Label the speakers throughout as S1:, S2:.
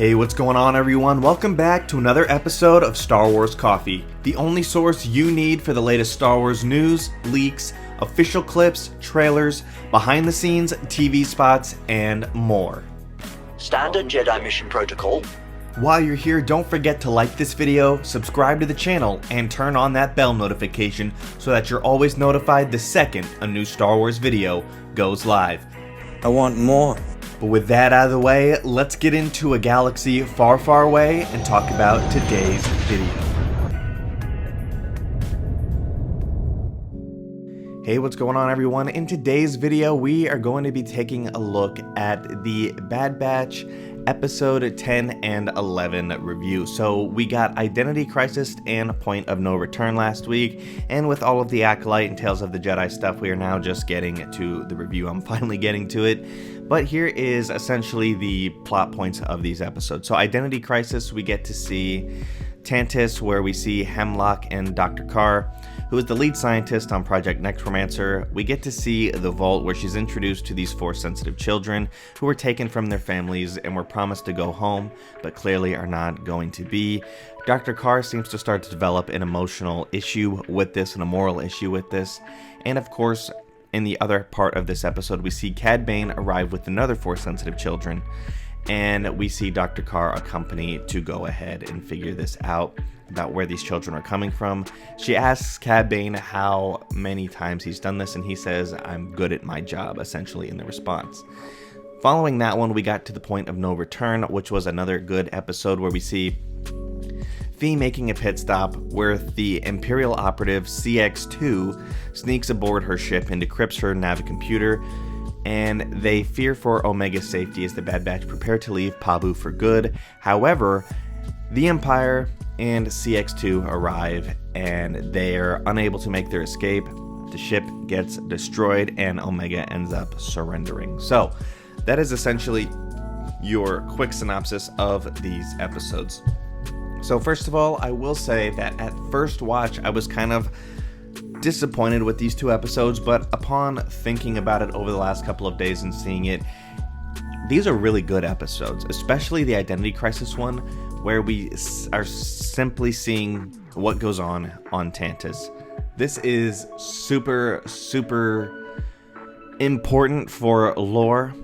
S1: Hey, what's going on everyone? Welcome back to another episode of Star Wars Coffee, the only source you need for the latest Star Wars news, leaks, official clips, trailers, behind the scenes, TV spots, and more.
S2: Standard Jedi mission protocol.
S1: While you're here, don't forget to like this video, subscribe to the channel, and turn on that bell notification so that you're always notified the second a new Star Wars video goes live.
S3: I want more.
S1: But with that out of the way, let's get into a galaxy far, far away and talk about today's video. Hey, what's going on everyone? In today's video, we are going to be taking a look at the Bad Batch episode 10 and 11 review. So we got Identity Crisis and Point of No Return last week, and with all of the Acolyte and Tales of the Jedi stuff, we are now just getting to the review. I'm finally getting to it. But here is essentially the plot points of these episodes. So Identity Crisis, we get to see Tantis, where we see Hemlock and Dr. Carr, who is the lead scientist on Project Necromancer. We get to see the Vault, where she's introduced to these Force-sensitive children who were taken from their families and were promised to go home, but clearly are not going to be. Dr. Carr seems to start to develop an emotional issue with this and a moral issue with this. And of course, in the other part of this episode, we see Cad Bane arrive with another Force-sensitive children, and we see Dr. Carr accompany to go ahead and figure this out about where these children are coming from. She asks Cad Bane how many times he's done this, and he says, "I'm good at my job," essentially in the response. Following that one, we got to the Point of No Return, which was another good episode where we see Phee making a pit stop where the Imperial operative CX-2 sneaks aboard her ship and decrypts her navicomputer, and they fear for Omega's safety as the Bad Batch prepare to leave Pabu for good. However, the Empire and CX-2 arrive and they're unable to make their escape. The ship gets destroyed and Omega ends up surrendering. So that is essentially your quick synopsis of these episodes. So first of all, I will say that at first watch, I was kind of disappointed with these two episodes, but upon thinking about it over the last couple of days and seeing it, these are really good episodes, especially the Identity Crisis one, where we are simply seeing what goes on Tantis. This is super, super important for lore,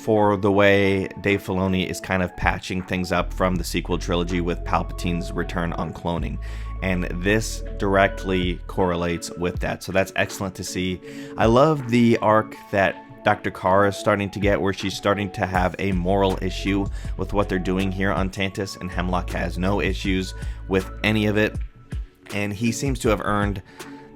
S1: for the way Dave Filoni is kind of patching things up from the sequel trilogy with Palpatine's return on cloning. And this directly correlates with that. So that's excellent to see. I love the arc that Dr. Carr is starting to get, where she's starting to have a moral issue with what they're doing here on Tantis, and Hemlock has no issues with any of it. And he seems to have earned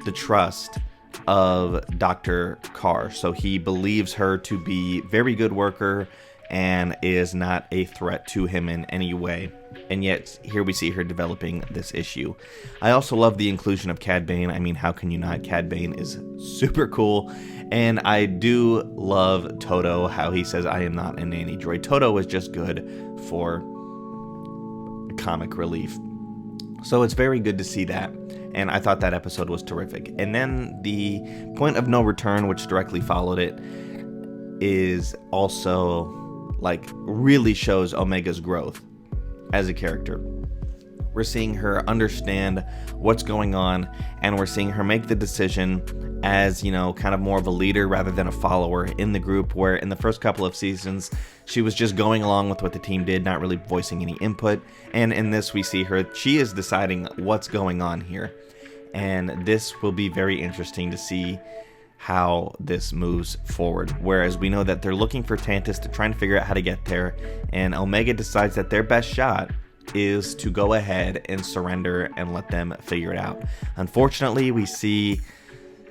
S1: the trust of Dr. Carr, so he believes her to be a very good worker and is not a threat to him in any way. And yet here we see her developing this issue. I also love the inclusion of Cad Bane. I mean, how can you not? Cad Bane is super cool, and I do love Toto, how he says, "I am not a nanny droid." Toto is just good for comic relief. So it's very good to see that, and I thought that episode was terrific. And then the Point of No Return, which directly followed it, is also really shows Omega's growth as a character. We're seeing her understand what's going on, and we're seeing her make the decision as, kind of more of a leader rather than a follower in the group, where in the first couple of seasons, she was just going along with what the team did, not really voicing any input. And in this, we see she is deciding what's going on here. And this will be very interesting to see how this moves forward. Whereas we know that they're looking for Tantis to try and figure out how to get there, and Omega decides that their best shot is to go ahead and surrender and let them figure it out. Unfortunately, we see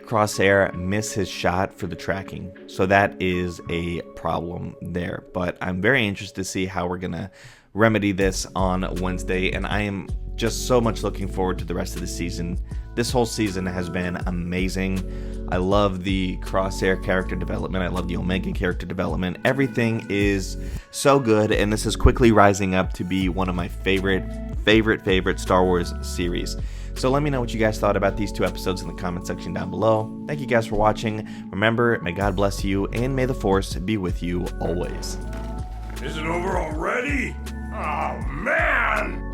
S1: Crosshair miss his shot for the tracking, so that is a problem there. But I'm very interested to see how we're gonna remedy this on Wednesday, and I am just so much looking forward to the rest of the season. This whole season has been amazing. I love the Crosshair character development. I love the Omega character development. Everything is so good, and this is quickly rising up to be one of my favorite Star Wars series. So let me know what you guys thought about these two episodes in the comment section down below. Thank you guys for watching. Remember, may God bless you, and may the Force be with you always.
S3: Is it over already? Oh, man!